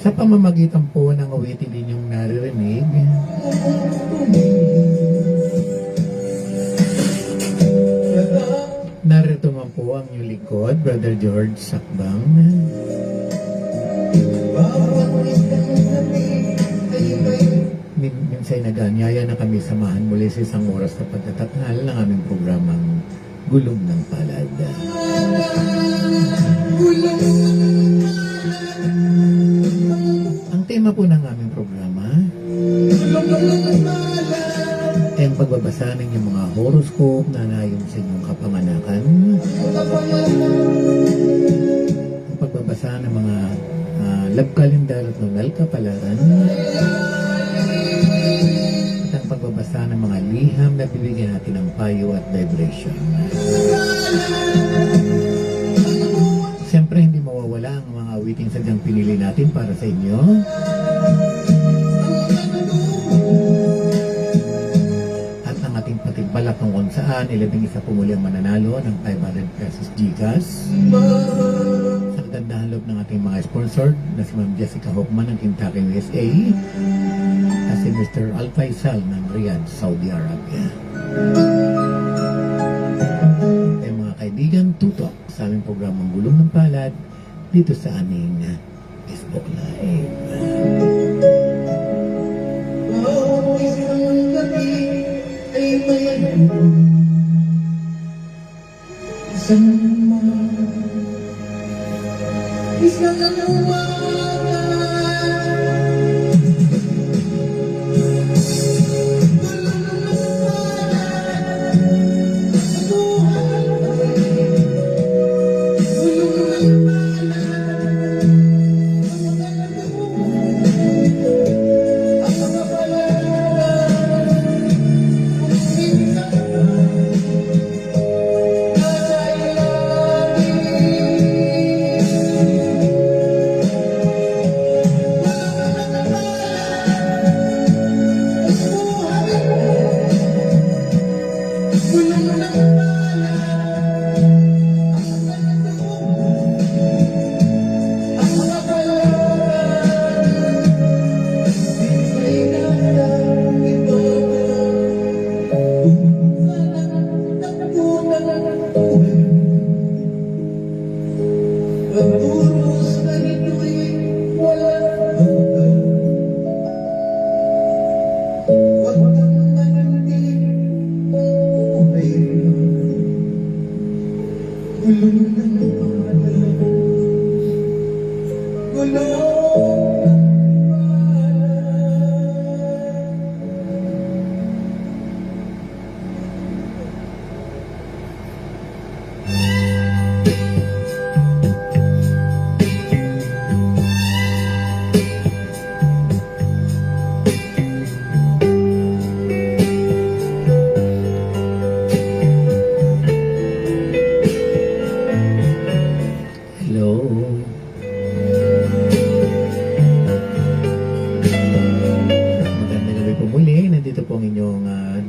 Sa pamamagitan po ng awitin ninyong naririnig, narito man po ang inyong likod, Brother George Sakbang. Minsay nag-anyaya na kami samahan muli sa isang oras na pagtataghal ng aming programang Gulong ng Palad. Ang tema po ng aming programa ay ang pagbabasa ng inyong mga horoscope na nayon sa inyong kapamanakan, ang pagbabasa ng mga love calendar at nunal kapalaran, at ang pagbabasa ng mga liham na bibigyan natin ng payo at vibration. Siyempre, hindi mawawala ang mga awiting sadyang pinili natin para sa inyo. At ang ating patibbalak kung saan, 11 po muli ang mananalo ng 500 pesos GCash. Sa kagandahan loob ng ating mga sponsor na si Ma'am Jessica Hoffman ng Kentucky, USA, at si Mr. Al Faisal ng Riyadh, Saudi Arabia. Kaibigan, tutok sa aming programang Gulong ng Palad dito sa aming Facebook Live.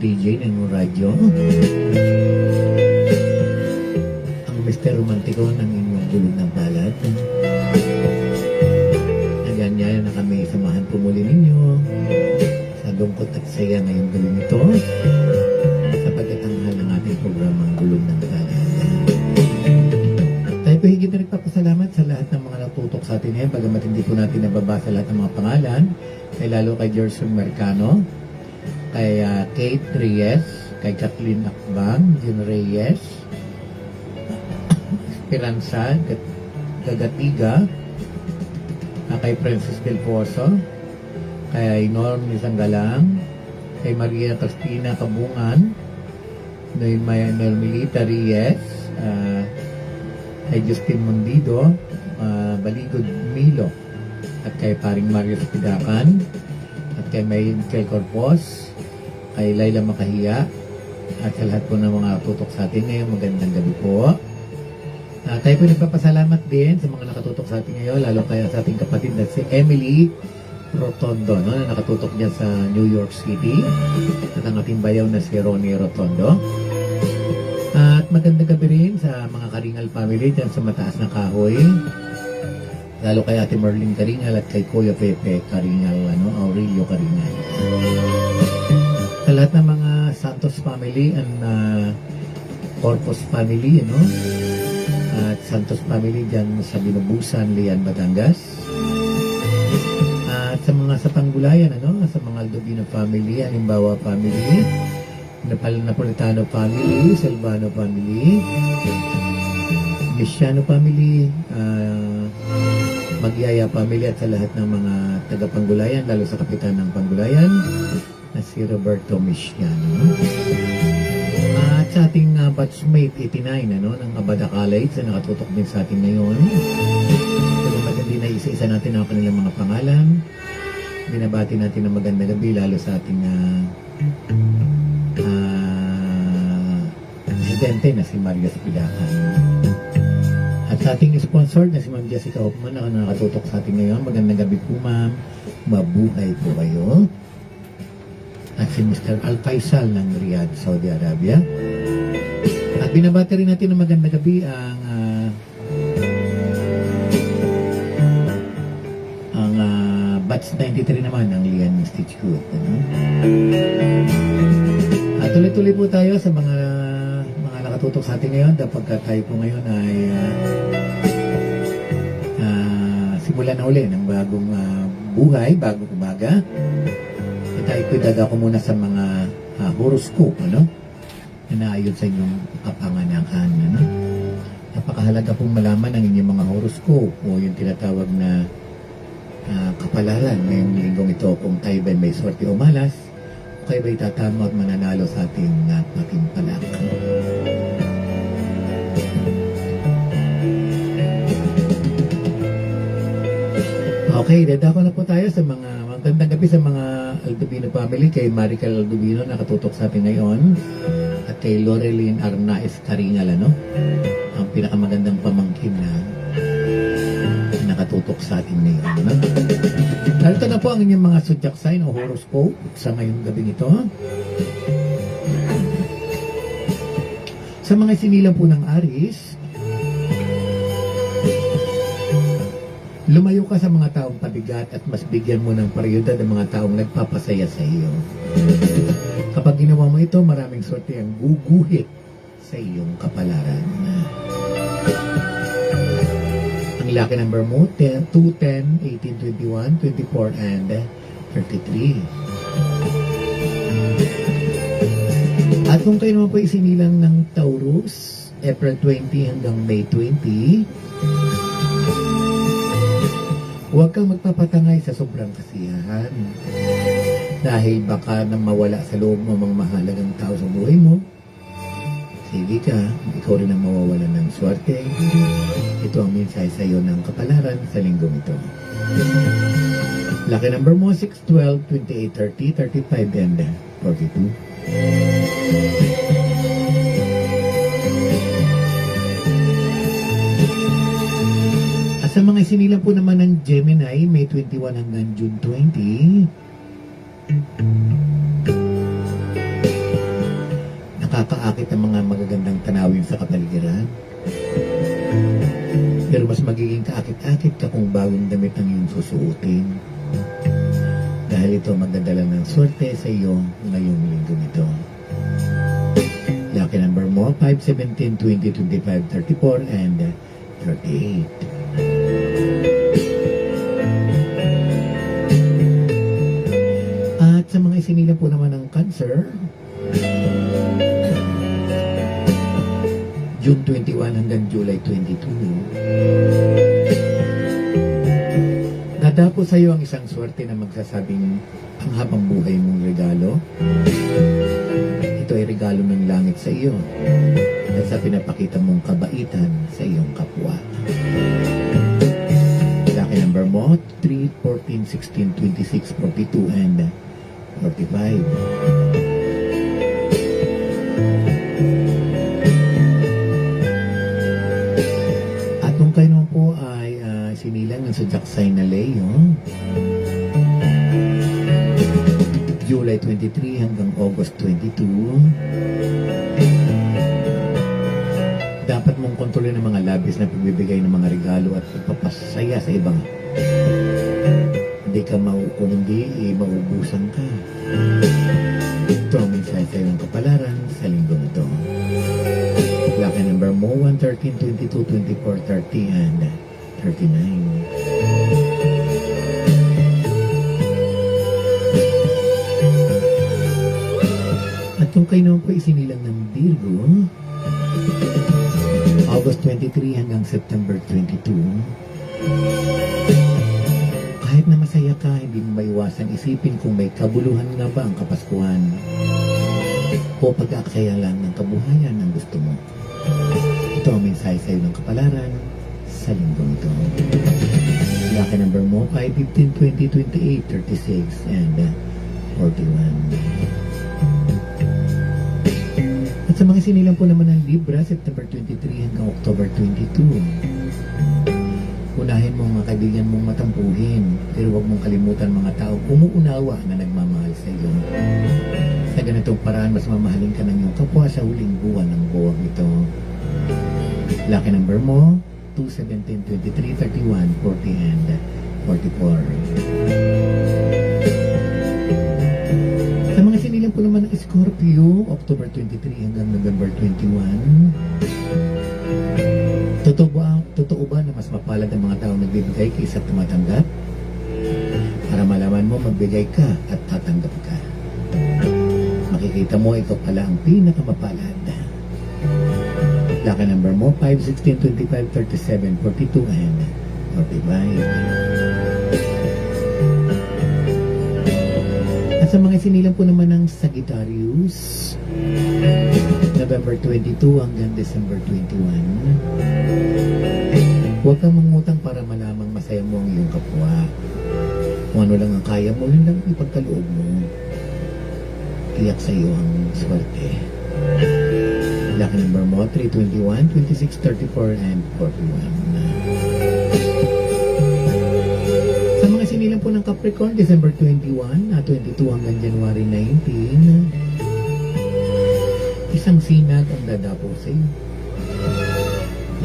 DJ ng radyo, ang Mr. Romantiko ng inyong Gulong ng Palad. Naganyaya na kami samahan po muli ninyo sa lungkot at saya ngayong gulong ito sa pagkatanghal ng ating programang Gulong ng Palad. Tayo po higit na nagpapasalamat sa lahat ng mga natutok sa atin ngayon, bagamat hindi po natin nababasa lahat ng mga pangalan, kay lalo kay Gerson Mercano, kay Kate Reyes, kay Kathleen Akbang, Jim Reyes, Esperanza Gagatiga, kay Princess Del Pozo, kay Norm Isanggalang, kay Maria Cristina Kabungan, Melita Reyes, kay Justin Mondido, Baligod Milo, at kay paring Mario Pidakan, at kay Michael Corpos, kay Laila Makahiya, at sa lahat po ng mga tutok sa atin ngayon, magandang gabi po. Tayo po nagpapasalamat din sa mga nakatutok sa atin ngayon, lalo kaya sa ating kapatid na si Emily Rotondo, no, na nakatutok dyan sa New York City, at ang ating bayaw na si Ronnie Rotondo. At magandang gabi rin sa mga Karingal family dyan sa Mataas na Kahoy, lalo kay Ate Merlin Karingal at kay Kuya Pepe Karingal, Aurelio Karingal. Sa lahat ng mga Santos family and Corpus family, at Santos family dyan sa Binubusan, Lian, Batangas. At sa mga sa Panggulayan, sa mga Aldovino family, Halimbawa family, Napolitano family, Selvano family, Misiano family, Magyaya family, at sa lahat ng mga taga-Panggulayan, lalo sa kapitan ng Panggulayan, na si Roberto Misiano. At sa ating batchmate 89, ng Abada College na nakatutok din sa atin ngayon. Salamat din na isa-isa natin ang kanilang mga pangalan. Binabati natin ng magandang gabi, lalo sa ating presidente na si Mario Pidakan. At sa ating sponsor na si Ma'am Jessica Hoffman na nakatutok sa atin ngayon. Magandang gabi po, ma'am. Mabuhay po kayo. At si Mr. Al Faisal ng Riyadh, Saudi Arabia. At binabati rin natin ng magandang gabi ang Batch 93 naman ng Lian Institute. At tuloy-tuloy po tayo sa mga nakatutok sa atin ngayon, dapag tayo po ngayon ay simulan na uli ng bagong buhay, bagong umaga. At tayo po dadako muna sa mga horoscope, na naayon sa inyong kapanganakan. Napakahalaga pong malaman ang inyong mga horoscope o yung tinatawag na kapalaran ngayong linggong ito, kung tayo ba may swerte o malas, o kayo ba'y tatama at mananalo sa ating patimpalang. Okay, dadako na po tayo sa mga magandang gabi sa mga Aldovino family, kay Marical Aldovino na nakatutok sa atin ngayon, at kay Loreline Arnaez Karingal, ang pinakamagandang pamangkin na nakatutok sa atin ngayon. Narito na po ang inyong mga zodiac sign o horoscope sa ngayong gabing ito. Sa mga sinilang po ng Aries, lumayo ka sa mga taong pabigat at mas bigyan mo ng prioridad ang mga taong nagpapasaya sa iyo. Kapag ginawa mo ito, maraming swerte ang guguhit sa iyong kapalaran. Ang lucky number mo, 2, 10, 18, 21, 24, and 33. At kung kayo naman po isinilang ng Taurus, April 20 hanggang May 20, huwag kang magpapatangay sa sobrang kasiyahan. Dahil baka nang mawala sa loob mo mga mahalagang tao sa buhay mo, sige ka, ikaw rin ang mawawalan ng swerte. Ito ang minsay sa iyo ng kapalaran sa linggong ito. Lucky number mo, 6, 12, 28, 30, 35, and 42. At sa mga isinilang po naman ng Gemini, May 21 hanggang June 20, nakakaakit ang mga magagandang tanawin sa kapaligiran. Pero mas magiging kaakit-akit ka kung bagong damit ang iyong susuotin. Dahil ito magdadala ng swerte sa iyo ngayong linggo nito. Lucky number mo, 5, 17, 20, 25, 34, and 38. At sa mga isinilang po naman ng Cancer, June 21 hanggang July 22, dadako po sa iyo ang isang swerte na magsasabing ang habang buhay mong regalo. Ito ay regalo ng langit sa iyo at sa pinapakita mong kabaitan sa iyong kapwa. Lucky number mo, 3, 14, 16, 26, 42, and 45. At kung kayo naman po ay sinilang ng zodiac sign na Leo, July 23 hanggang August 22, dapat mong kontrolin ang mga labis na pagbibigay ng mga regalo at pagpapasaya sa ibang. Hindi ka kung hindi, maubusan ka. Ito ang mensahe sa iyong kapalaran sa linggong ito. Lucky number mo, 1, 13, 22, 24, 30, and 39. At kung kayo naman po isinilang ng Virgo, August 23 hanggang September 22, kahit na masaya ka, hindi mo maiwasan isipin kung may kabuluhan nga ba ang Kapaskuhan o pag-aaksaya lang ng kabuhayan ang gusto mo. Ito ang mensahe sa iyo ng kapalaran sa linggong ito. Lucky number mo, 5, 15, 20, 28, 36, and 41. At sa mga sinilang po naman ng Libra, September 23 hanggang October 22. Unahin mo mga kaibigan mong matampuhin, pero huwag mong kalimutan mga tao umuunawa na nagmamahal sa iyo. Sa ganitong paraan, mas mamahalin ka ng iyong kapwa sa huling buwan ng buwag ito. Lucky number mo, 2, 17, 23, 31, 40, and 44. Sa mga sinilang po naman ng Scorpio, October 23 hanggang November 21. Totoo ba na mas mapalad ang mga tao nagbibigay kaysa tumatanggap? Para malaman mo, magbigay ka at tatanggap ka. Makikita mo, ikaw pala ang pinakamapalad. Lucky number mo, 5, 16, 25, 37, 42, and 45. At sa mga sinilang po naman ng Sagittarius, November 22 hanggang December 21. Huwag kang mangutang para malamang masaya mo ang iyong kapwa. Kung ano lang ang kaya mo, yun lang ipagkaloob mo. Tiyak sa iyo ang swerte. Lucky number mo, 3, 21, 26, 34, and 41. Sa mga sinilang po ng Capricorn, December 21, 22 hanggang January 19, isang sinag ang dadapo sa iyo.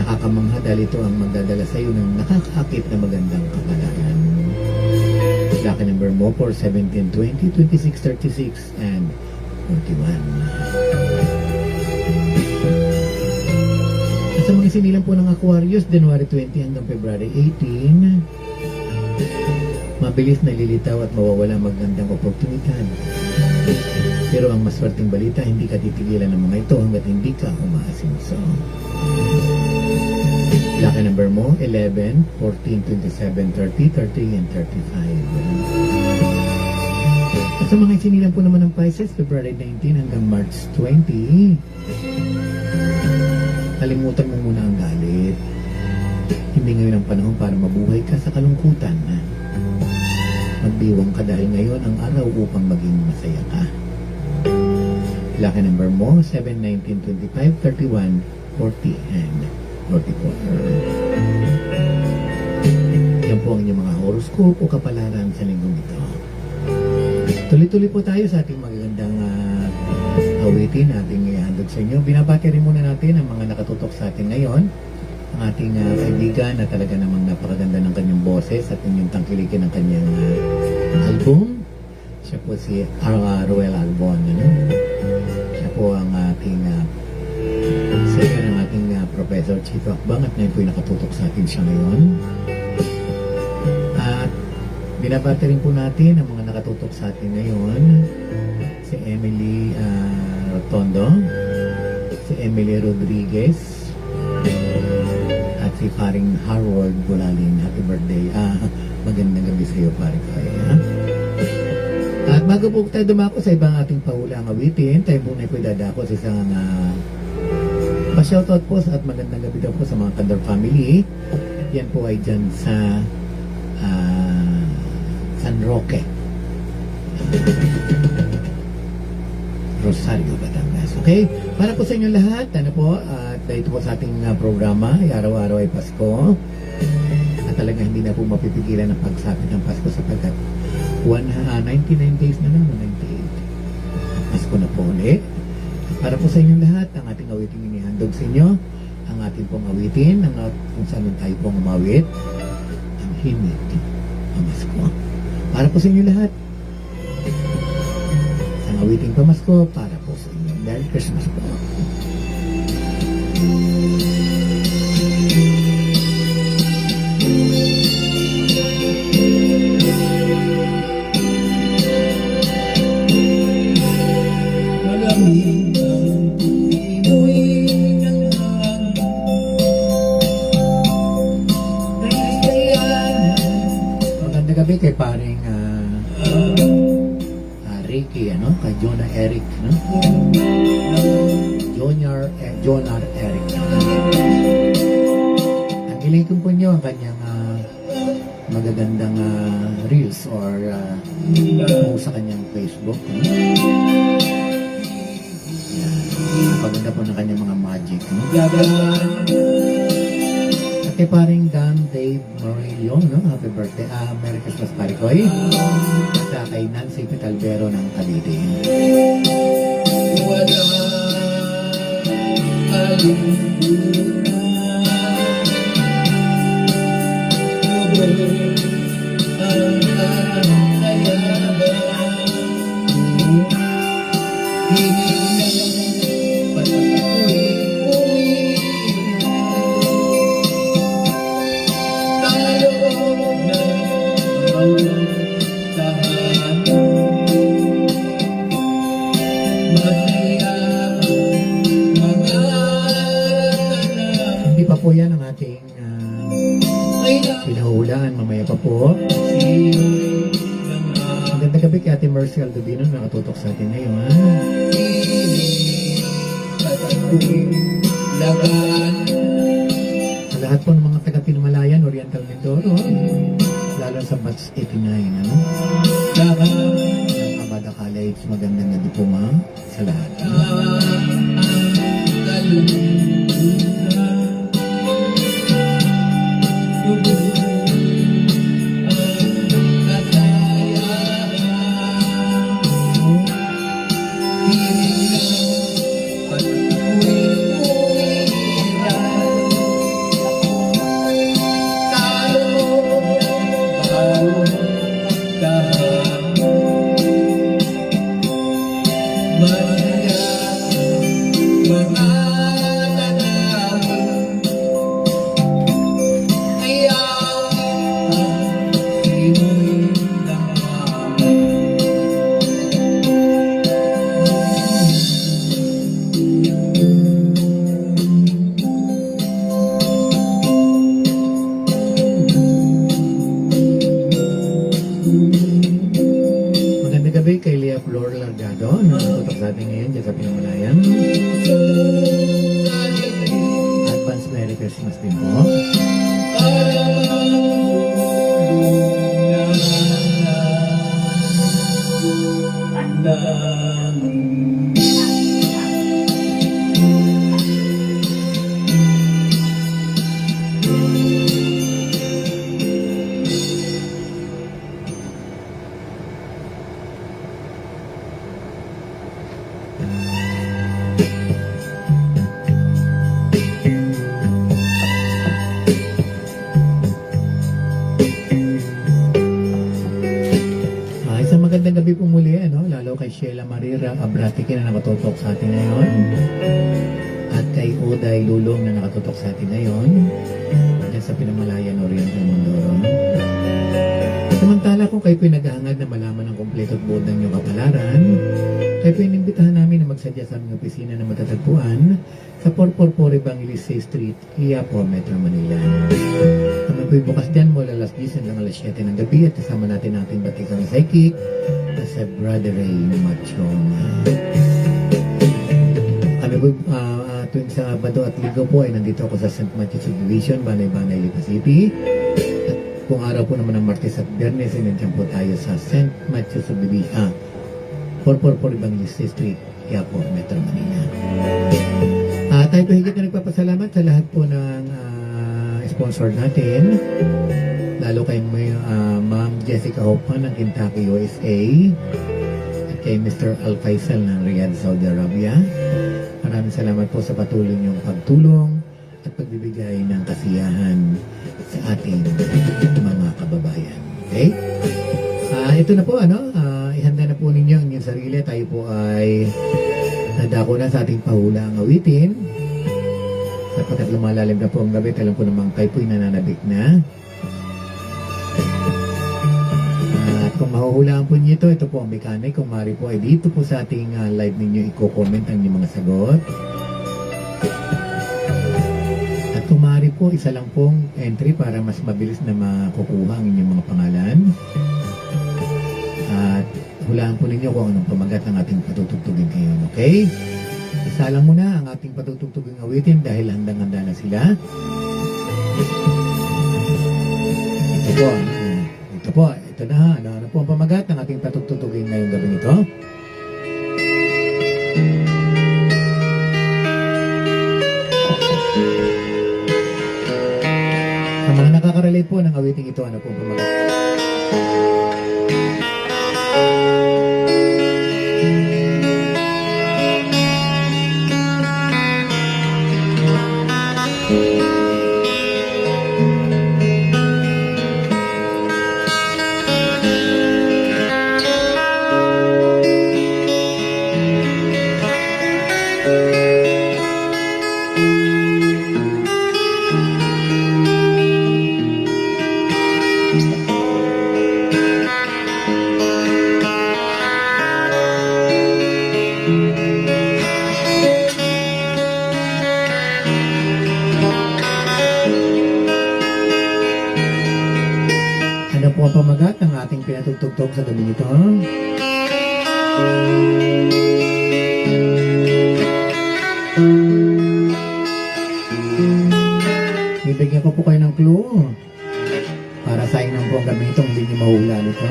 Nakakamangha dahil ito ang magdadala sa iyo ng nakakaakit na magandang kapalaran. Lucky number mo, 4, 17, 20, 26, 36, and 41. At sa mga sinilang po ng Aquarius, January 20 hanggang February 18, mabilis na lilitaw at mawawala magandang oportunidad. Pero ang maswerteng balita, hindi ka titigilan ng mga ito hanggat hindi ka umaasinso. Lucky number mo, 11, 14, 27, 30, 30, and 35. At sa mga sinilang po naman ng Pisces, February 19 hanggang March 20, kalimutan mo muna ang galit. Hindi ngayon ang panahon para mabuhay ka sa kalungkutan. Magdiwang ka dahil ngayon ang araw upang maging masaya ka. Lucky number mo, 7, 19, 25, 31, 40, and 44. Yan po ang inyong mga horoscope o kapalaran sa linggong ito. Tuloy-tuloy po tayo sa ating magagandang awitin, ating ihandog sa inyo. Binabati rin muna natin ang mga nakatutok sa atin ngayon. Ang ating kaibigan na talaga namang napakaganda ng kanyang boses at inyong tangkilikin ng kanyang album. Siya po si Ruel Albon. Siya po ang ating singer ng ating Professor Chief Akbang at ngayon po yung nakatutok sa atin siya ngayon. At binabati rin po natin ang mga nakatutok sa atin ngayon. Si Emily Rotondo, si Emily Rodriguez, at si paring Harold Bulalin. Happy birthday. Magandang gabi sa iyo, pare ko. At bago po tayo dumako sa ibang ating pahulang awitin, tayo po na po dadako sa isang pa-shoutout po at magandang gabi daw po sa mga Kandor family. Yan po ay dyan sa San Roque, Rosario, Batangas. Okay? Para po sa inyo lahat, ano po, at dito po sa ating programa, araw-araw ay Pasko. At talaga hindi na po mapipigilan ang pagsapit ng Pasko sapagkat 99 days na lang, 98. Pasko na po ulit. Para po sa inyo lahat, ang ating awiting inihandog sa inyo, ang ating pong awitin, kung saan tayo pong umawit, ang himig, ang Pasko. Para po sa inyo lahat, ang awiting pamasko para po sa inyo. Merry Christmas po. Maganda gabi kay paring Ricky, kay Jonah Eric, Jonar Eric. Ang ilingkong po niyo ang kanyang magagandang reels or sa kanyang Facebook. Paganda po ng kanyang mga magic. At kay paring Dan Dave Morello, happy birthday. Merry Christmas, pare ko. At kay Nancy Pitalbero ng Cavite. Wala po yan ang ating pinahulaan mamaya pa po. Magandang gabi kay Ate Mercy Aldovino na nakatutok sa atin ngayon. Sa lahat po ng mga taga-Pinamalayan, Oriental Mindoro, lalo sa batch 89, ng Abada College, magandang gabi po sa lahat. Kay Lea Flor Largado na natutok sa atin ngayon dyan sa Pinamalayan. Advance Merry Christmas din po. Isang magandang gabi po muli, lalo kay Sheila Marira Abratike na nakatutok sa atin ngayon. At kay Uday Lulong na nakatutok sa atin ngayon. Dyan sa Pinamalayan, Oriental Mindoro. Samantala kung kayo pinaghahangad na malaman ang kompleto at buod ng inyong kapalaran, kayo inimbitahan namin na magsadya sa aming opisina na matatagpuan sa 444 Evangelista Street, Quiapo, Metro Manila. Kami po'y bukas dyan mula alas 10 hanggang alas 7 ng gabi at kasama natin ang ating batikang psychic na si Brother Ray Machong. Kami po'y tuwing Sabado at Linggo po ay nandito ako sa St. Matthew Subdivision, Banay-Banay, Lipa City. Kung araw po naman ng Martes at Biyernes, nandiyan po tayo sa St. Matthew Subdivision, 444 Evangelista Street, Quiapo, Metro Manila. Tayo po higit na nagpapasalamat sa lahat po ng sponsor natin, lalo kay Ma'am Jessica Hoffman ng Kentucky, USA, at kay Mr. Al Faisal ng Riyadh, Saudi Arabia. Maraming salamat po sa patuloy niyong pagtulong at pagbibigay ng kasiyahan sa ating mga kababayan. Okay? Ito na po, ihanda na po ninyo ang inyong sarili. Tayo po ay nadako na sa ating pahulang awitin. Sapagkat lumalalim na po ang gabi, alam po namang kayo po'y nananabik na. At kung mahuhulaan po niyo ito po ang mechanic. Kung maaari po ay dito po sa ating live ninyo i-comment ang inyong mga sagot. At kung maaari po, isa lang pong entry para mas mabilis na makukuha ang inyong mga pangalan. At hulaan po ninyo kung anong pamagat ng ating patutugtugin ngayon, okay? Isa lang muna ang ating patutugtugin awitin dahil handang-handa na sila. Ito na ha. Ano po ang pamagat ng ating patutugtugin ngayong gabi nito? Sa mga nakaka-relate po ng awiting ito, ano po ang pamagat? Ano po ang pamagat ng ating pinatugtog sa gabi nito? Bibigyan ko po kayo ng clue para sa inyo po ang gabi nito, hindi niyo mahula nito.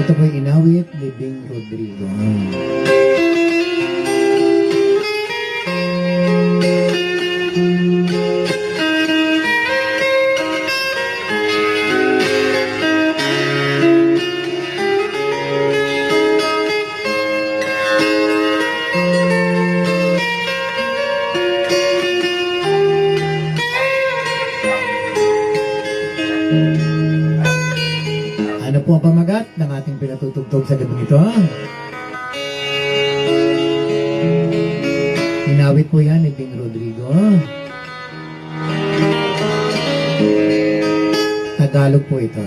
Ito po yung inawit ni Bing Rodrigo. Ano po ang pamagat ng ating pinatutugtog sa gabi nito? Inawit po yan ni Bing Rodrigo. Tagalog po ito.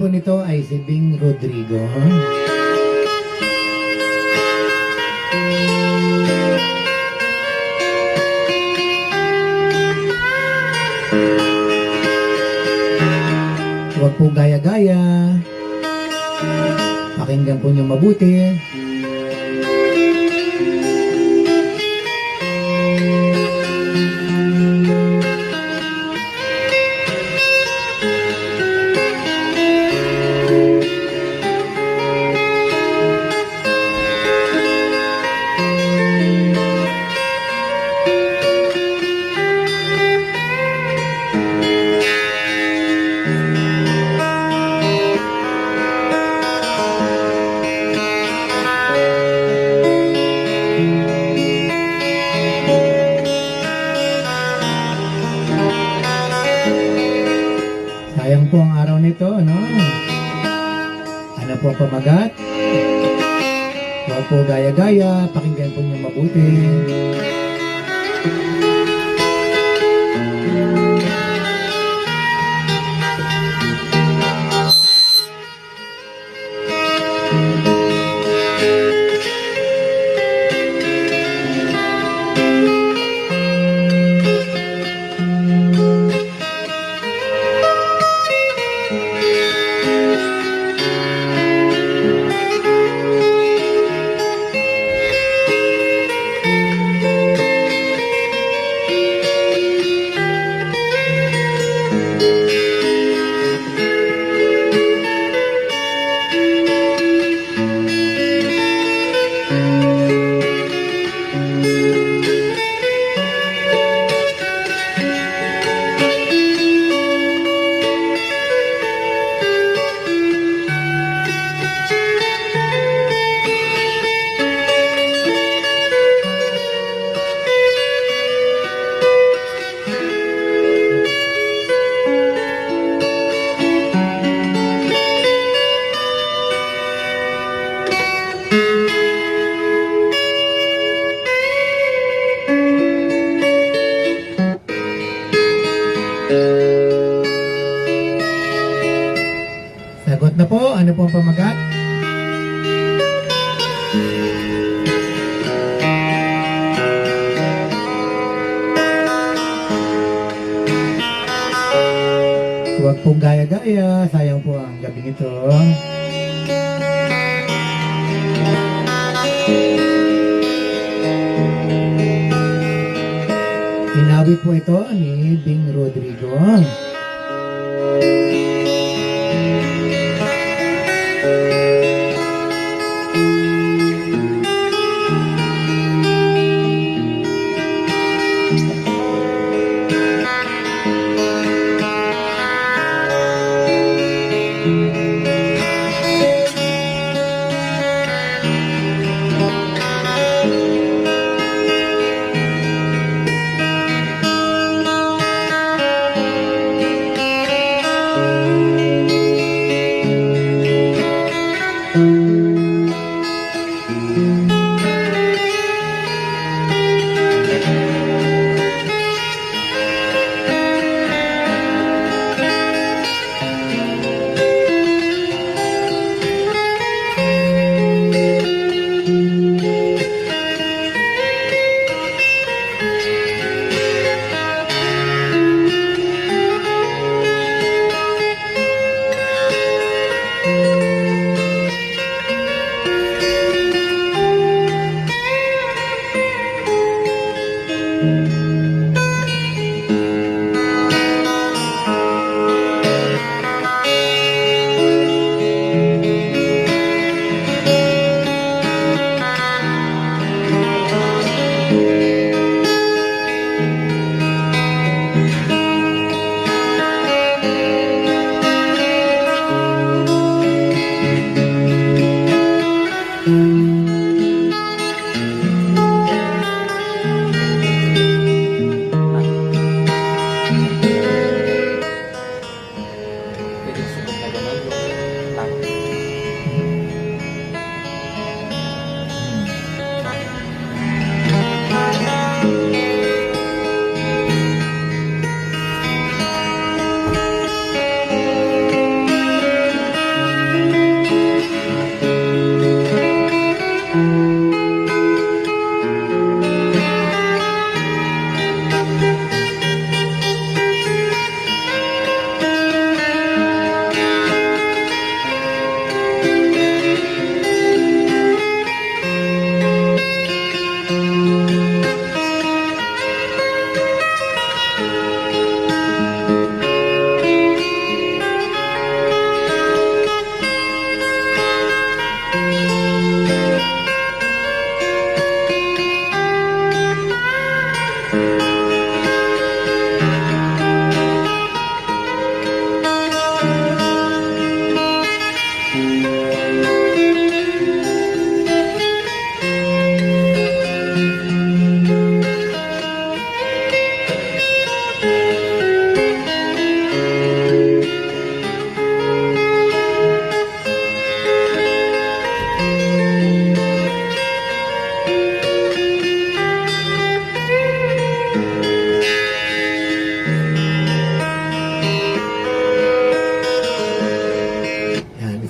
po nito ay si Bing Rodrigo. Huwag po gaya-gaya. Pakinggan po niyo mabuti. Sayang po ang araw nito, no? Ano po ang pamagat? Huwag po gaya-gaya. Pakinggan po niyo mabuti. Sagot na po. Ano po ang pamagat? Huwag pong gaya-gaya. Sayang po ang gabi ito. Inawit po ito ni Bing Rodrigo.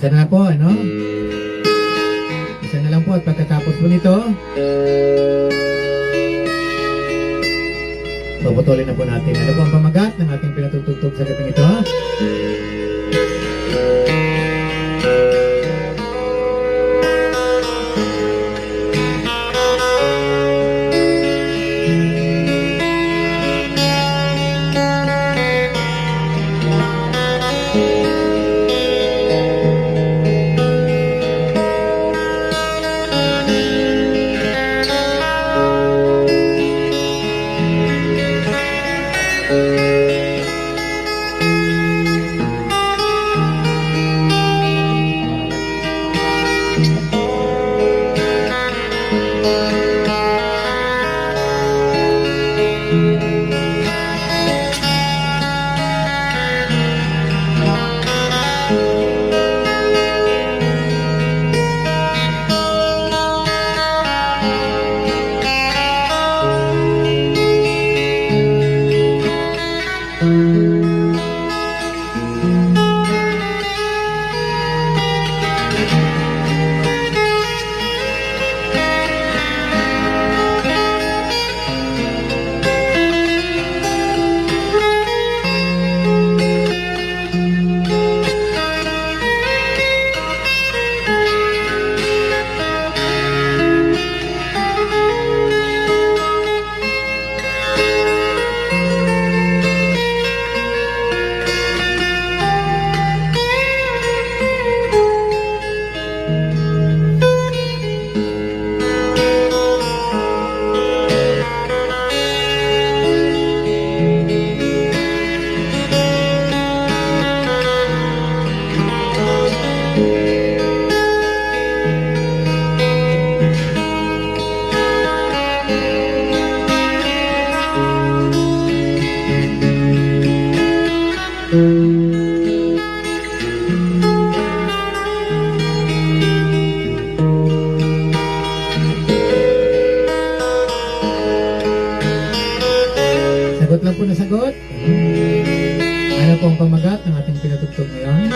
Isa na po, ano? Isa na lang po at pagkatapos po nito, puputulin na po natin. Ano po ang pamagat ng ating pinatutugtog sa gabing ito? Sagot lang po na sagot. Ano po ang pamagat ng ating pinatugtog ngayon?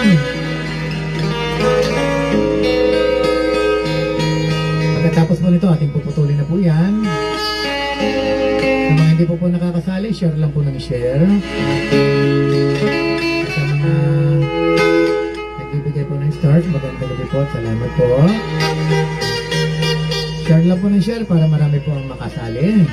Pagkatapos po nito, ating puputulin na po yan. Sa mga hindi po nakakasali, share lang po ng share. Sa mga nagbibigay po ng stars, magandang gabi po. Salamat po. Share lang po ng share para marami po ang makasali.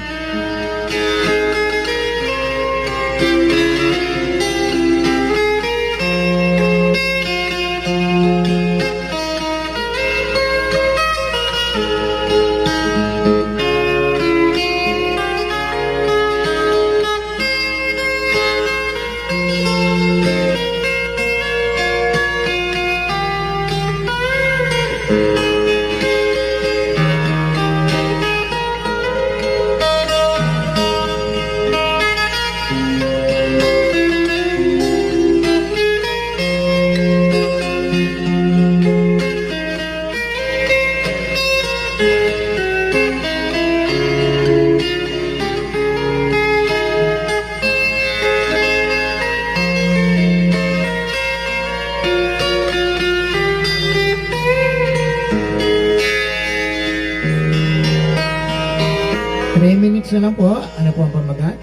Minutes na lang po. Ano po ang pamagat?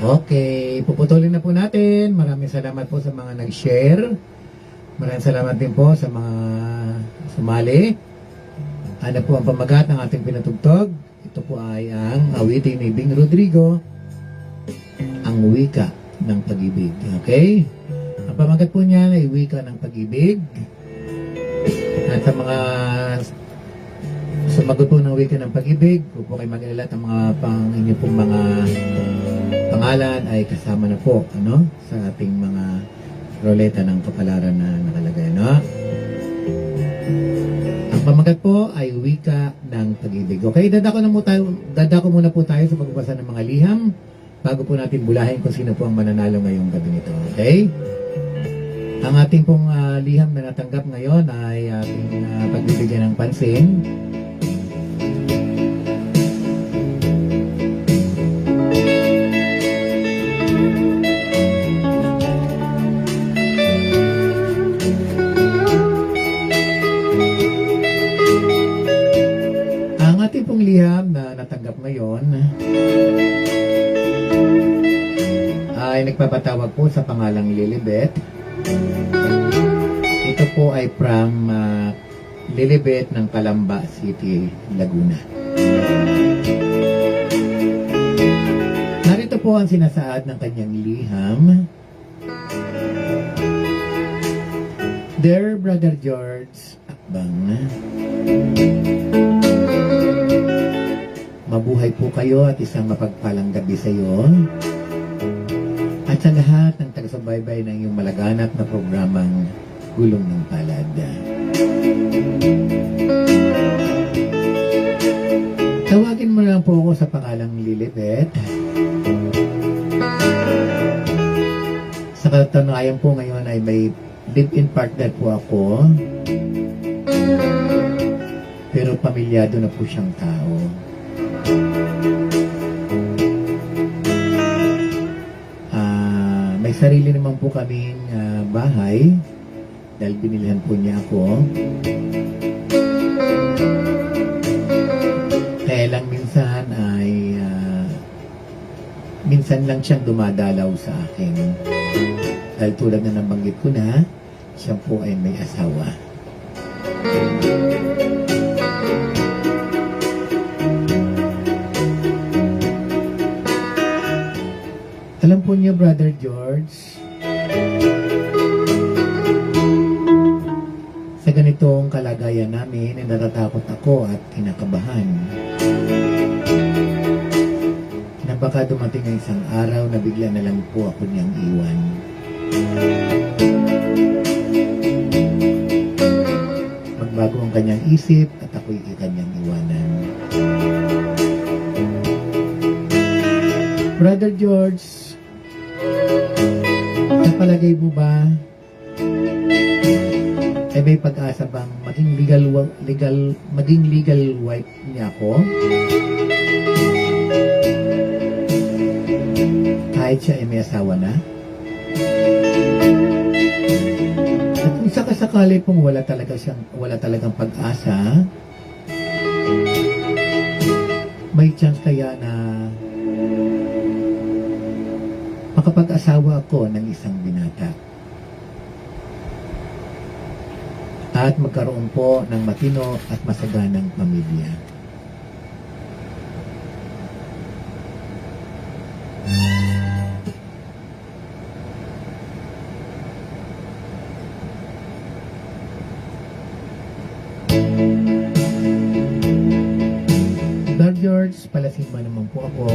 Okay, puputulin na po natin. Maraming salamat po sa mga nag-share. Maraming salamat din po sa mga sumali. Ano po ang pamagat ng ating pinatugtog? Ito po ay ang awitin ni Bing Rodrigo, ang wika ng pag-ibig. Okay? Ang pamagat po niya ay wika ng pag-ibig. At sa mga sumagot po ng wika ng pag-ibig, kung po kayo mag-alala ang mga inyo pong mga pangalan ay kasama na po sa ating mga roleta ng kapalaran na nakalagay. Ang pamagat po ay wika ng pag-ibig. Okay, dadako muna po tayo sa pagbabasa ng mga liham bago po natin bulahin kung sino po ang mananalo ngayong gabi nito. Okay? Ang ating pong liham na natanggap ngayon ay ating pagbibigyan ng pansin. Ang ating pong liham na natanggap ngayon ay nagpapatawag po sa pangalang Lilibet. Ito po ay from Lilibet ng Calamba City, Laguna. Narito po ang sinasaad ng kanyang liham. Dear Brother George Akbang, mabuhay po kayo at isang mapagpalang gabi sa iyo. At sa lahat ng taga-subaybay ng iyong malaganap na programang Gulong ng Palad. Tawagin mo lang po ako sa pangalang Lilibet. Sa katunayan po ngayon ay may live-in partner po ako. Pero pamilyado na po siyang tao. May sarili naman po kaming bahay dahil binilihan po niya ako. Kaya lang minsan lang siyang dumadalaw sa akin. Dahil tulad na nabanggit ko na, siya po ay may asawa. Alam po niyo, Brother George, sa ganitong kalagayan namin, natatakot ako at kinakabahan. Na baka dumating ang isang araw na bigla na lang po ako niyang iwan. Magbago ang kanyang isip at ako'y kanyang iwanan. Brother George, sa palagay mo ba ay may pag-asa bang maging legal wife niya ako? Kahit siya ay may asawa na? At kung sakasakali pong wala talagang pag-asa, may chance kaya na makapag-asawa ako ng isang binata at magkaroon po ng matino at masaganang pamilya. Lord George, palasin mo naman po ako.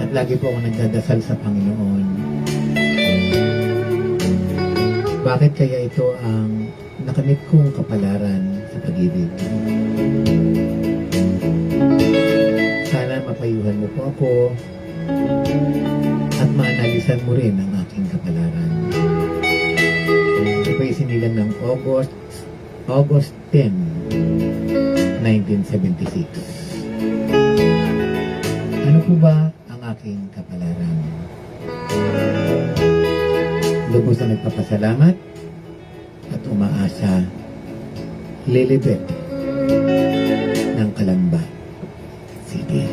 At lagi po ako nagdadasal sa Panginoon. Bakit kaya ito ang nakamit kong kapalaran sa pag-ibig? Sana mapayuhan mo po ako at maanalisan mo rin ang aking kapalaran. Ito po isinilang ng August 10, 1976. Ano po ba ang aking kapalaran? Lubos na nagpapasalamat at umaasa, Lilibet ng Calamba City.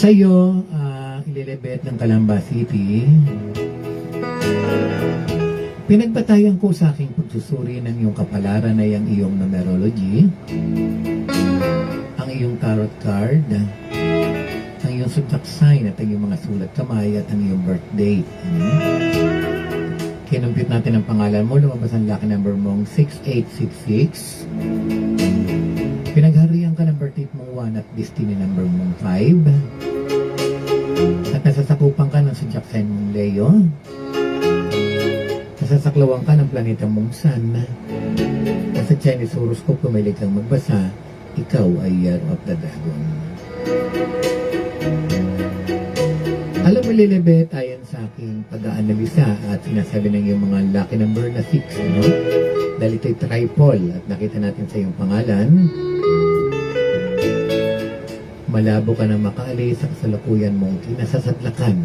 Sa'yo, Ililibet ng Calamba City, pinagbatayan ko sa aking pagsusuri ng iyong kapalaran ay ang iyong numerology, ang iyong tarot card, ang iyong zodiac sign at ang iyong mga sulat kamay at ang iyong birth date. Kinumpit natin ang pangalan mo, lumabas ang lucky number mong 6866. Pinagharian ka ng birth date mong 1 at destiny number mong 5. At nasasakupan ka ng zodiac sign mong Leo. Nasasaklawan ka ng planeta mong Sun. At sa Chinese horoscope, kung may kang magbasa, ikaw ay Year of the Dragon. Alam mo, Lilibet, ayon sa aking pag-aanalisa at sinasabi ng iyong mga lucky number na 6, no? Dahil ito'y triple at nakita natin sa iyong pangalan, malabo ka na makaalis sa kasalukuyan mong kinasasatlakan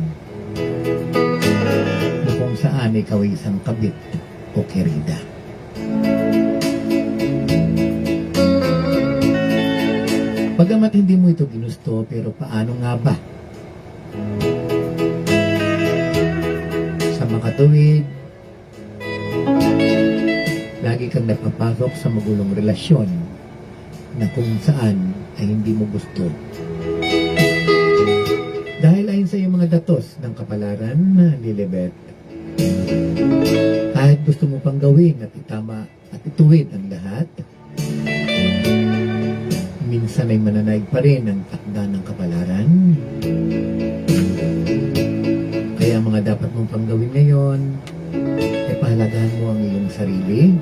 na kung saan ikaw ay isang kabit o kerida. Bagamat hindi mo ito ginusto, pero paano nga ba? Sa makatuwid, lagi kang napapasok sa magulong relasyon na kung saan ay hindi mo gusto. Dahil ayon sa iyong mga datos ng kapalaran, Lilibet, kahit gusto mo pang gawin at itama at ituwid ang lahat, minsan ay mananaig pa rin ang takda ng kapalaran. Kaya mga dapat mong pang gawin ngayon, ay pahalagahan mo ang iyong sarili.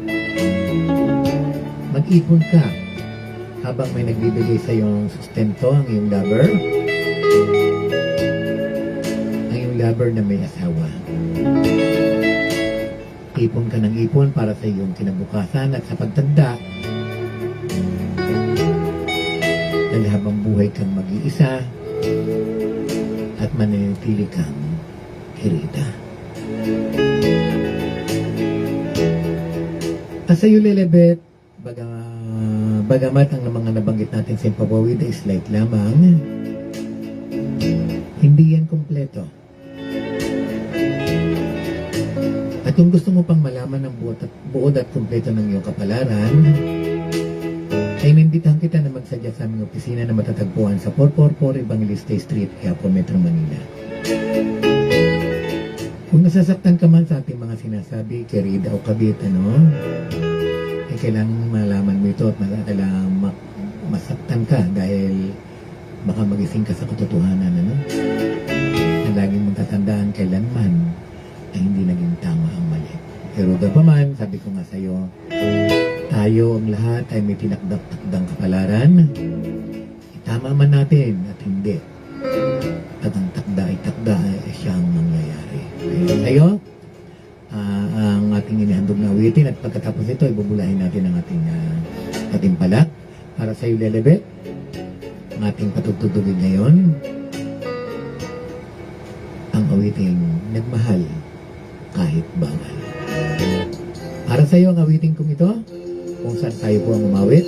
Mag-ipon ka habang may nagbibigay sa iyong sustento, ang iyong lover. Ang iyong lover na may asawa. Ipon ka ng ipon para sa iyong kinabukasan at sa pagtanda. Dahil habang buhay kang mag-iisa at mananatili kang kerida. At sa iyo, Lilibet, bagamat ang mga nabanggit natin sa impabawid ay slight lamang, hindi yan kumpleto. At kung gusto mo pang malaman ang buod at kumpleto ng iyong kapalaran, ay inimbitahan kita na magsadya sa aming opisina na matatagpuan sa 444 Evangelista Street, Quiapo, Metro Manila. Kung nasasaktan ka man sa ating mga sinasabi, kerida o kabit, ay kailangan malaman mo ito at kailangan masaktan ka dahil baka magising ka sa katotohanan, na laging mong tatandaan kailanman ay hindi naging tama ang mali. Pero gapaman, sabi ko nga sa iyo, tayo ang lahat ay may tinakdak-takdang kapalaran. Itama man natin at hindi. At ang takda ay siyang mangyayari. Kaya sa'yo, ang ating inihandog na awitin at pagkatapos ito, ibubulahin natin ang ating palak. Para sa iyo, Lilibet, ang ating patutudugin ngayon, ang awiting nagmahal kahit bawal. Para sa iyo, ang awiting kong ito, kung saan tayo po ang umawit,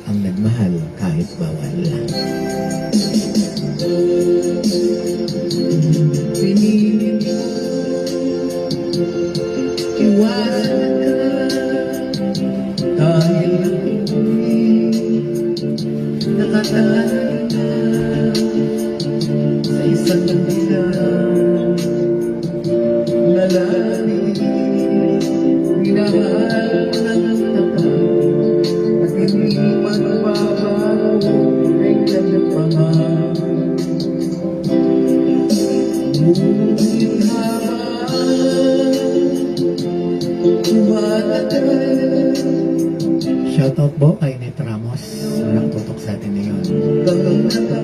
ang nagmahal kahit bawal. Pinili mo, iwasan ka, dahil ako'y nakatahan na sa isang dilaw na langit. Minahal ng tapat at hindi magbabago ay kanyang pangalan. Ngunit habang tumatagal. Shoutout po kay Net Ramos. Walang tutok sa atin ngayon.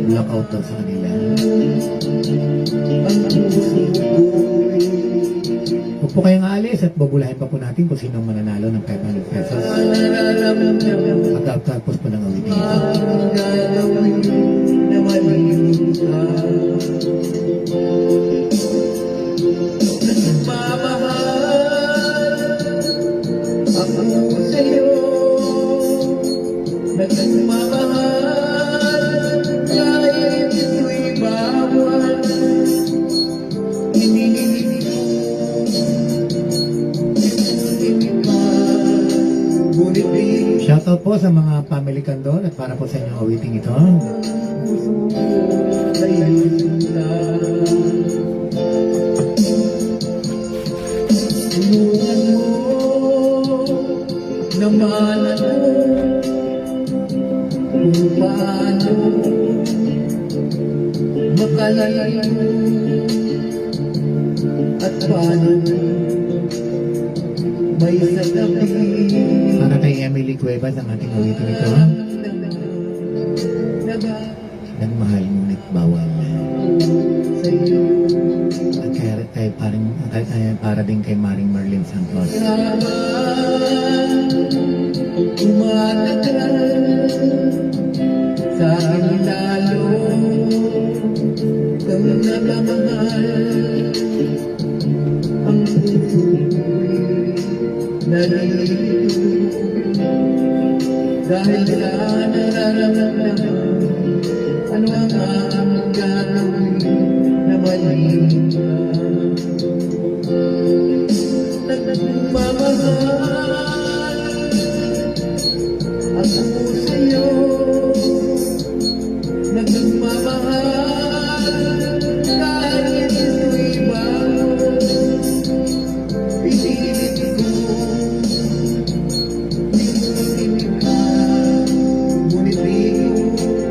Lockout daw sa kanila. Ang puso ko'y huwag po kayong aalis at babulahin pa po natin kung sinong mananalo ng 500 pesos. Pagkatapos po ng awitin ito. Ako sa'yo, nagmamahal kahit ito'y po sa mga family kandor at para po sa inyong awiting ito. Tulungan mo naman ako kung paano makalayo at paano may satabi. Para kay Emily Cuevas ang ating awitin ito. Nagmahal ngunit bawal. At kaya para din kay Maring Marlene Santos. Tumatagal sa aking lalo kang nagmamahal ang puso'y nalilito dahil sa nararamdaman ano ang aking gagawin na mali ka. Nagmamahal ako sa'yo, nagmamahal kahit ito'y bago, pinilit ko ikutin ka, ngunit di ko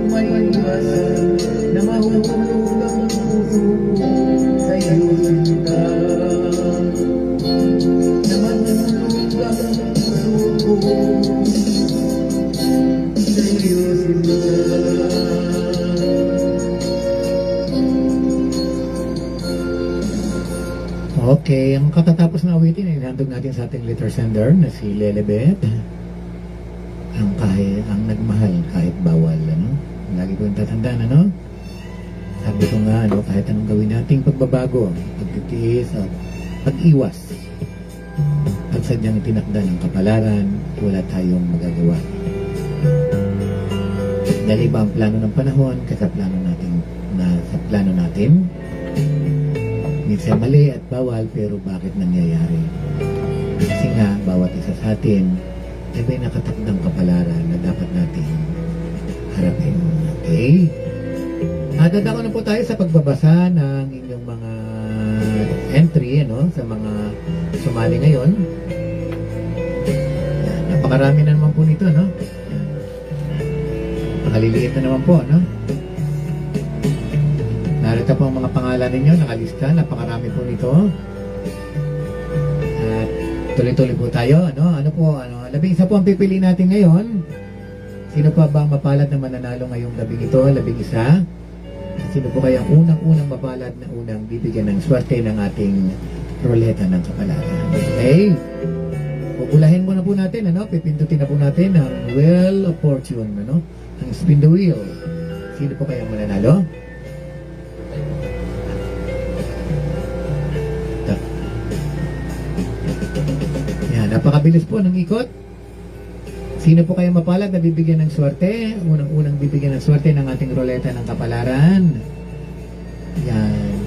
maiwasan na mahulog ang puso ko sa'yo sinta. Na mahulog ang puso ko sa'yo sinta. Okay, ang katatapos na awitin ay handog natin sa ating letter sender na si Lelebet. Ang nagmahal kahit bawal, ano? Lagi ko yung tatandaan, ano? Sabi ko nga, ano, kahit anong gawin nating pagbabago, pagtitiis at pag-iwas, at sadyang tinakda ng kapalaran, wala tayong magagawa. Dahil iba ang plano ng panahon kaysa plano natin sa plano natin. Minsan mali at bawal, pero bakit nangyayari? Kasi nga, bawat isa sa atin ay may nakatakdang kapalaran na dapat natin harapin. Okay? Dadako na po tayo sa pagbabasa ng inyong mga entry, ano, sa mga sumali ngayon. Yan, napakarami na naman po nito, no? Yan. Napakaliliit na naman po, no? Narito po ang mga pangalan ninyo, nakalista, napakarami po nito. At tuloy-tuloy po tayo, ano po, 11 po ang pipili natin ngayon. Sino pa ba ang mapalad na mananalo ngayong labing ito, 11? Sino po kaya unang-unang mapalad na unang bibigyan ng swerte ng ating ruleta ng kapalaran? Okay? Pupulahin muna po natin, pipindutin na po natin ang Wheel of Fortune, ang spin the wheel. Sino po kaya mananalo? Napakabilis po ng ikot. Sino po kayo mapalad na bibigyan ng swerte? Unang-unang bibigyan ng swerte ng ating ruleta ng kapalaran. Yan.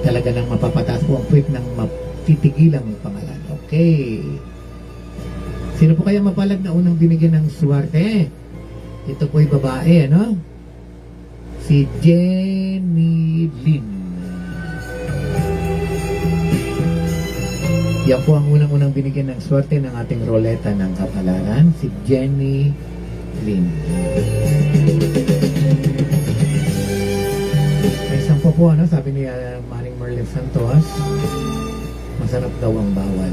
Talaga nang mapapataas po ang puwit ng matitigilang pangalan. Okay. Sino po kayo mapalad na unang binigyan ng swerte? Ito po'y babae, ano? Si Jenny Lynn. Yan po ang unang-unang binigyan ng swerte ng ating ruleta ng kapalaran, si Jenny Lynn. May sampo po, sabi ni Maring Marlene Santos, masarap daw ang bawal.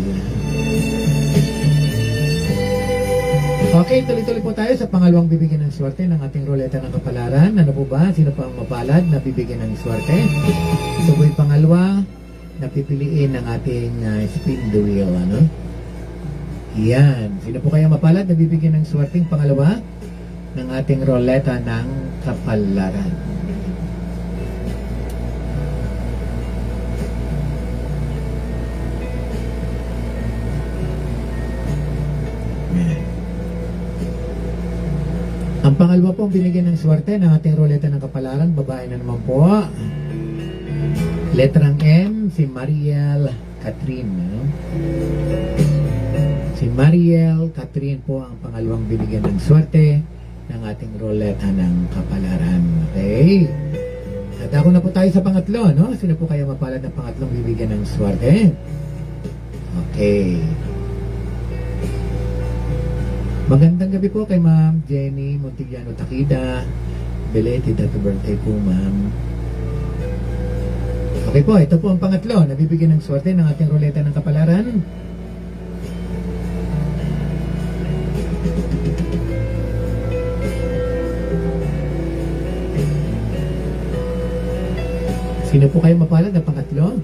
Okay, tuloy-tuloy po tayo sa pangalawang bibigyan ng swerte ng ating ruleta ng kapalaran. Ano po ba? Sino pa ang mapalad na bibigyan ng swerte? Ito po'y pangalawa na pipiliin ng ating spin the wheel, ano? Yan. Sino po kaya mapalad na bibigyan ng swerteng pangalawa ng ating ruleta ng kapalaran? Yan. Ang pangalawa po ang binigyan ng swerte ng ating ruleta ng kapalaran, babae na naman po. Letrang M, si Mariel Catherine. Si Mariel Catherine po ang pangalawang binigyan ng swerte ng ating ruleta ng kapalaran. Okay? At ako na po tayo sa pangatlo, no? Sino po kaya mapalad ng pangatlong bibigyan ng swerte? Okay. Magandang gabi po kay Ma'am Jenny Montigliano Takida. Belated happy birthday po, Ma'am. Okay po, ito po ang pangatlo na bibigyan ng swerte ng ating ruleta ng kapalaran. Sino po kayo mapalad na pangatlo?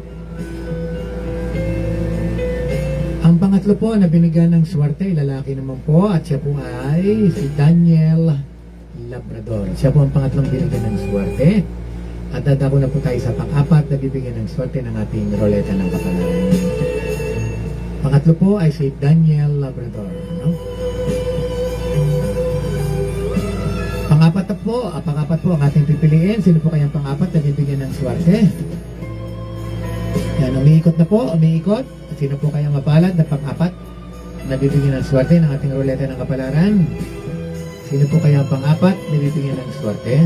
Ang pangatlo po na binigyan ng swerte, lalaki naman po, at siya po ay si Daniel Labrador. Siya po ang pangatlong binigyan ng swerte. At dadako na po tayo sa pang-apat na bibigyan ng swerte ng ating ruleta ng kapalaran. Pangatlo po ay si Daniel Labrador. No? Pang-apat po ang ating pipiliin. Sino po kayang pang-apat na bibigyan ng swerte? Yan, umiikot na po, umiikot. Sino po kayang mapalad na pang-apat na bibigyan ng swerte ng ating ruleta ng kapalaran? Sino po kayang pang-apat na bibigyan ng swerte?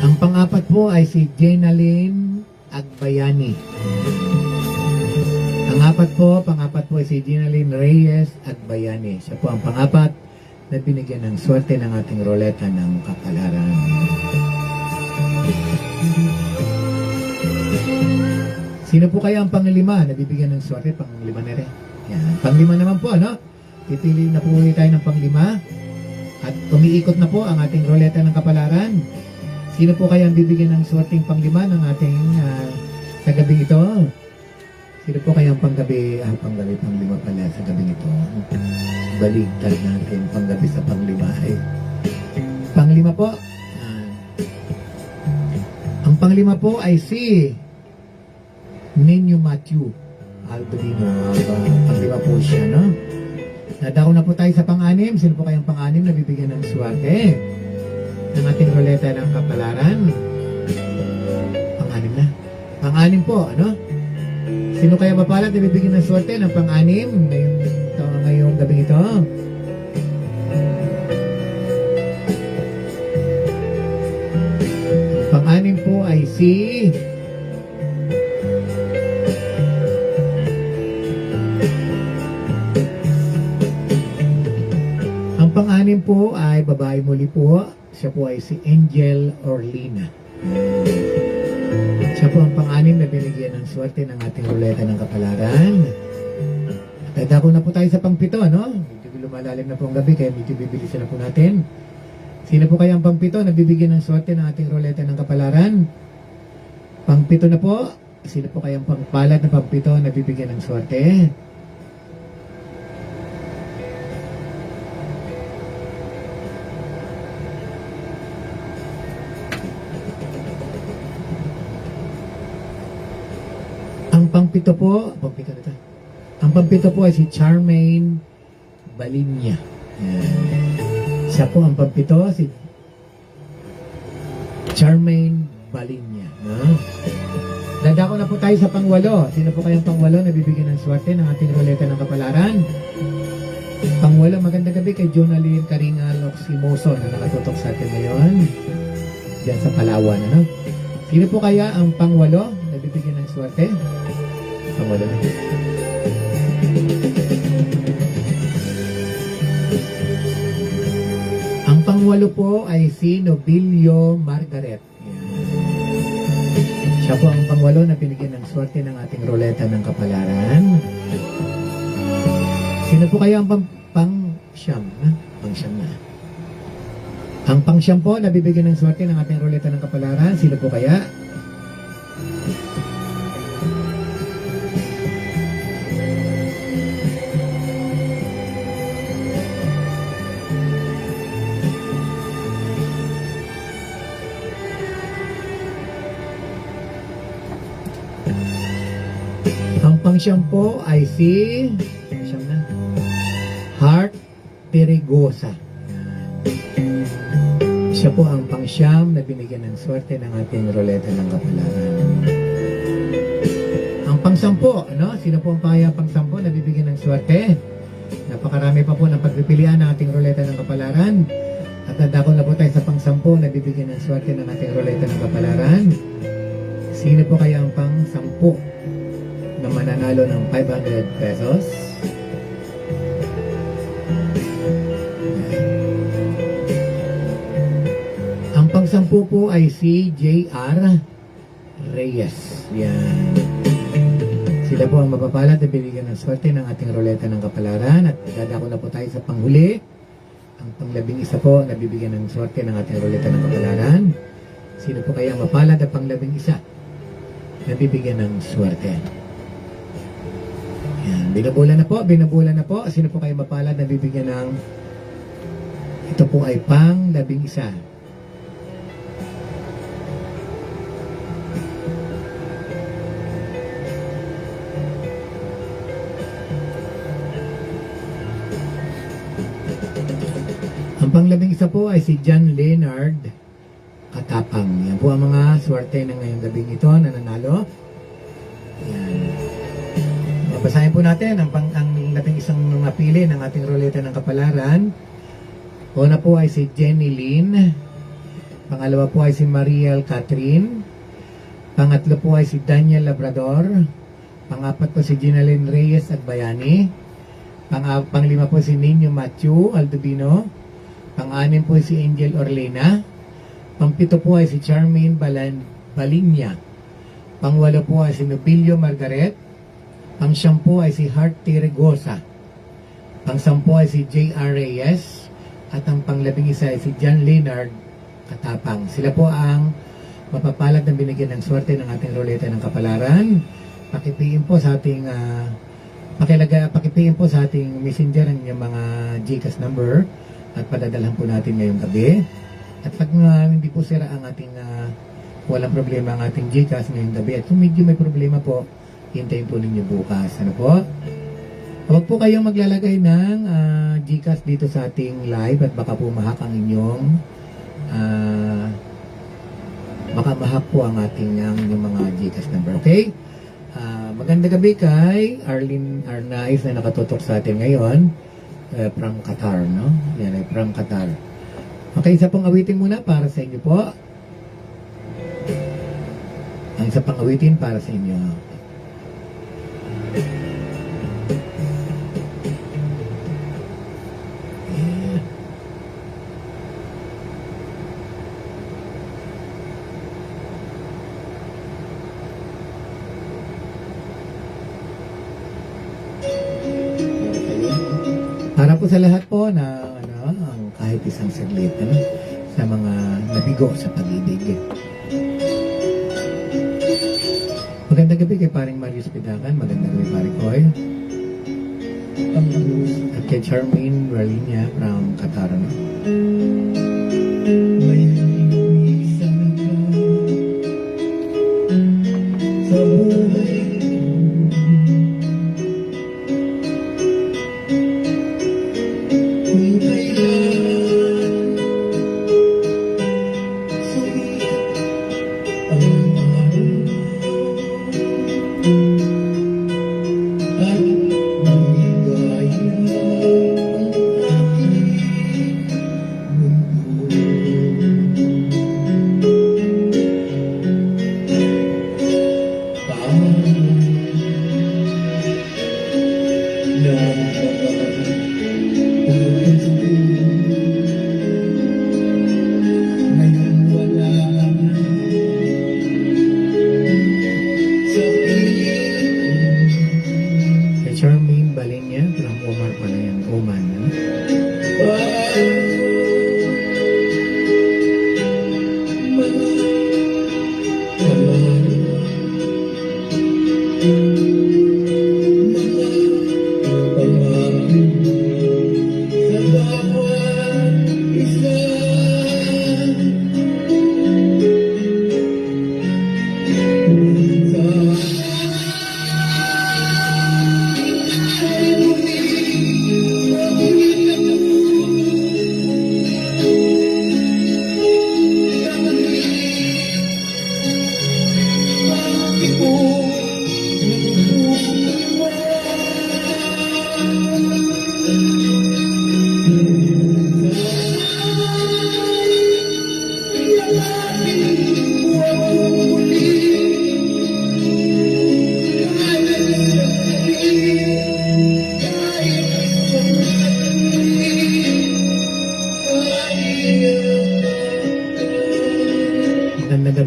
Ang pang-apat po ay si Jenaline Agbayani. Pang-apat po ay si Jenaline Reyes Agbayani. Siya po ang pang-apat na binigyan ng swerte ng ating ruleta ng kapalaran. Sino po kaya ang panglima na bibigyan ng swerte? Panglima na rin. Yan. Panglima naman po, ano? Pipili na po ulit tayo ng panglima. At umiikot na po ang ating ruleta ng kapalaran. Sino po kaya ang bibigyan ng swerteng panglima ng ating sa gabi ito? Sino po kaya ang panglima pala sa gabi ito? Baligtad natin panggabi sa panglima. Panglima po. Ang panglima po ay si Ninyo Matthew Aldrino. Panglima po siya, no? Nadako na po tayo sa pang-anim. Sino po kayang pang-anim na bibigyan ng swerte ng ating ruleta ng kapalaran? Pang-anim na. Pang-anim po, ano? Sino kaya mapalad na bibigyan ng swerte ng pang-anim ngayong gabi ito? Pang-anim po ay si pang-anim po ay babae muli po. Siya po ay si Angel Orlina. Siya po ang pang-anim na binigyan ng swerte ng ating ruleta ng kapalaran. At dako na po tayo sa pang-pito, no? Medyo lumalalim na po ang gabi, kaya medyo bibilisan na po natin. Sino po kaya ang pang-pito na bibigyan ng swerte ng ating ruleta ng kapalaran? Pang-pito na po. Sino po kaya ang pang-palad na pang-pito na bibigyan ng swerte? Ang pampito po ay si Charmaine Balinya. Siya po ang pampito, si Charmaine Balinya. Dadako na po tayo sa pangwalo. Sino po kayang pangwalo na bibigyan ng swerte ng ating ruleta ng kapalaran? Pangwalo, magandang gabi kay Jonaline Karinga Loximoso na nakatutok sa atin ngayon. Diyan sa Palawan, ano? Sino po kaya ang pangwalo na bibigyan ng swerte? Pangwalo na. Ang pangwalo po ay si Nobilio Margaret. Siya po ang pangwalo na binigyan ng swerte ng ating ruleta ng kapalaran. Sino po kaya ang pang-siyam na? Pang-siyam na. Ang pang-siyam po na bibigyan ng swerte ng ating ruleta ng kapalaran. Sino po kaya? Pang-siyam po ay si Heart Perigosa. Siya Siya po ang pangsyam na binigyan ng swerte ng ating roleta ng kapalaran. Ang pangsampo, ano? Sino po ang pangsampo na bibigyan ng swerte? Napakarami pa po ng pagpipilian ng ating roleta ng kapalaran. At nadako na po tayo sa pangsampo na bibigyan ng swerte ng ating roleta ng kapalaran. Sino po kaya ang pangsampo na mananalo ng 500 pesos? Ang pangsampu po ay si J.R. Reyes. Yan. Sila po ang mapapalad na binigyan ng swerte ng ating roleta ng kapalaran. At dadako na po tayo sa panghuli. Ang pang-11 po na bibigyan ng swerte ng ating roleta ng kapalaran. Sino po kaya ang mapalad at pang-11 na bibigyan ng swerte? Yan. Binabulan na po. Sino po kaya mapalad na bibigyan ng ito po ay pang-11? Ang pang-11 po ay si John Leonard Katapang. Yan po ang mga swerte ng ngayong gabing ito na nanalo. Yan. Babasahin po natin ang 11 napili ng ating roleta ng kapalaran. Una po ay si Jenny Lynn. Pangalawa po ay si Mariel Catherine. Pangatlo po ay si Daniel Labrador. Pangapat po si Ginalyn Reyes Agbayani. Panglima po si Nino Matthew Aldubino. Pang-anim po si Angel Orlena. Pang-pito po ay si Charmaine Balinya. Pang-walo po ay si Nobilio Margaret. Pang-siyam po ay si Heart Tiregosa. Pang-sampo ay si J.R. Reyes. At ang pang-11 ay si John Leonard Katapang. Sila po ang mapapalad na binigyan ng swerte ng ating roleta ng kapalaran. Pakipiin po sa ating pakipiin po sa ating messenger ang inyong mga GCash number at padadalhan po natin ngayong gabi. At pag hindi po sira ang ating walang problema ang ating GCash ngayong gabi at kung medyo may problema po, hintayin po ninyo bukas. Ano po? Huwag po kayong maglalagay ng GCash dito sa ating live at baka po mahak ang inyong baka mahak po ang ating inyong mga GCash number. Okay? Magandang gabi kay Arlene Arnaiz na nakatutok sa atin ngayon from Qatar, no? Yan ay from Qatar. Okay, isa pong awitin muna para sa inyo po. Ang isa pang awitin para sa inyo. Yeah. Para po sa lahat po na ang kahit isang saglit sa mga nabigo sa pag-ibig. Magandang gabi kay paring Marius Pidakan. Magandang gabi paring Koy. At kay Charmaine Ralinia from Qatar. May isang sa buhay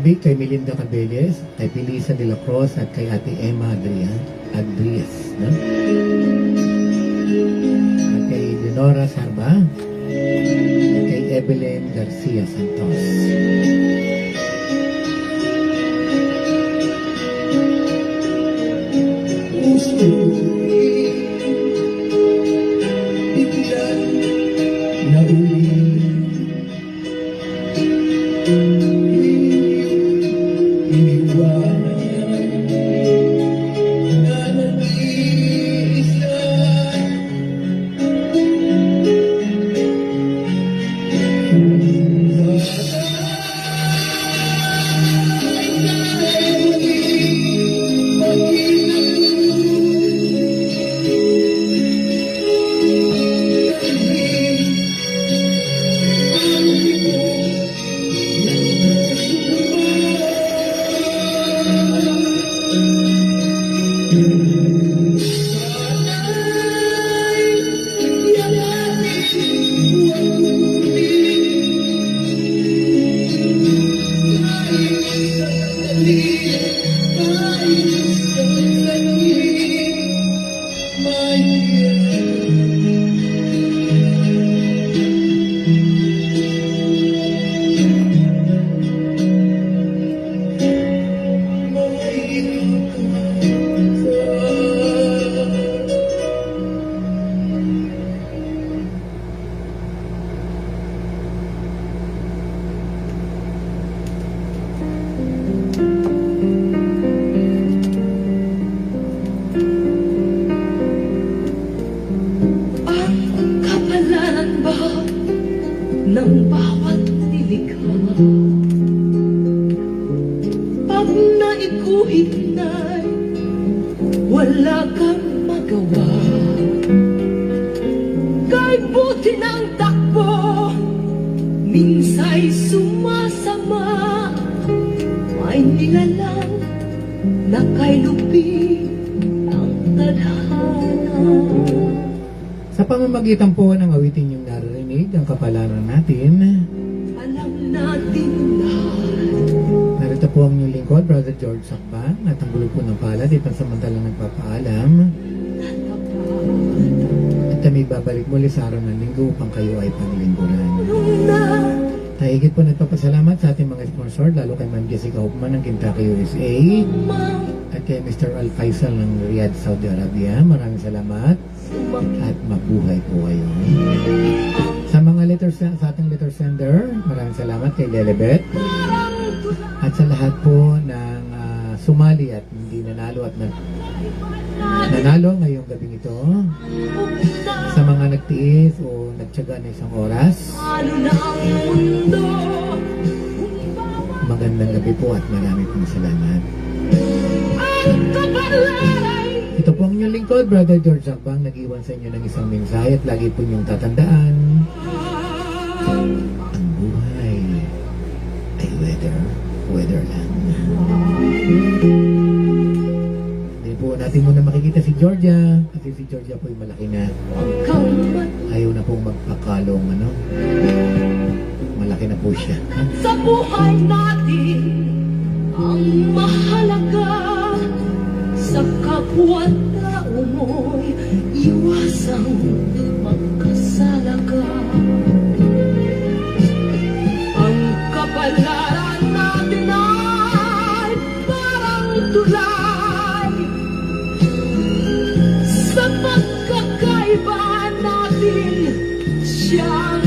Vic, kay Melinda Cabelles, kay Pilisa de la Cruz, at kay Ate Emma Adrias. No? At kay Leonora Sarba, at kay Evelyn Garcia Santos. ng bawat nilikha. Pag naikuhit na'y wala kang magawa. Kahit buti ng takbo, minsa'y sumasama. May nilalang na kay lupi ang tadhana. Sa pamamagitan po ng awitin yung naririnig, ang kapalaran natin, Alam natin lahat. narito po ang inyong lingkod, Brother George Sakbang, at ang gulo po ng palad, ipansamantalang nagpapaalam. At kami babalik muli sa araw ng linggo upang kayo ay panglingkuran. Tahigit po nagpapasalamat sa ating mga sponsor, lalo kay Ma'am Jessica Hoffman ng Kentucky, USA, at kay Mr. Al Faisal ng Riyadh, Saudi Arabia. Maraming salamat at mabuhay po kayo. Sa mga sa ating letter sender, maraming salamat kay Lelebet at sa lahat po ng sumali at hindi nanalo at nanalo ngayong gabing ito, sa mga nagtiis o nagtiyaga na isang oras. Magandang gabi po at marami pong salamat. Ito po ang inyong lingkod, Brother George Sakbang, nag-iwan sa inyo ng isang mensahe at lagi po niyong tatandaan, ang buhay ay weather lang. Hindi po natin muna makikita si Georgia, kasi si Georgia po ay malaki na. Ayaw na pong magpakalong, malaki na po siya. Sa buhay natin, ang mahalaga sa kapwa-tao mo'y iwasang magkasalaga. Ang kapalaran natin ay parang tulay sa pagkakaiba natin siyang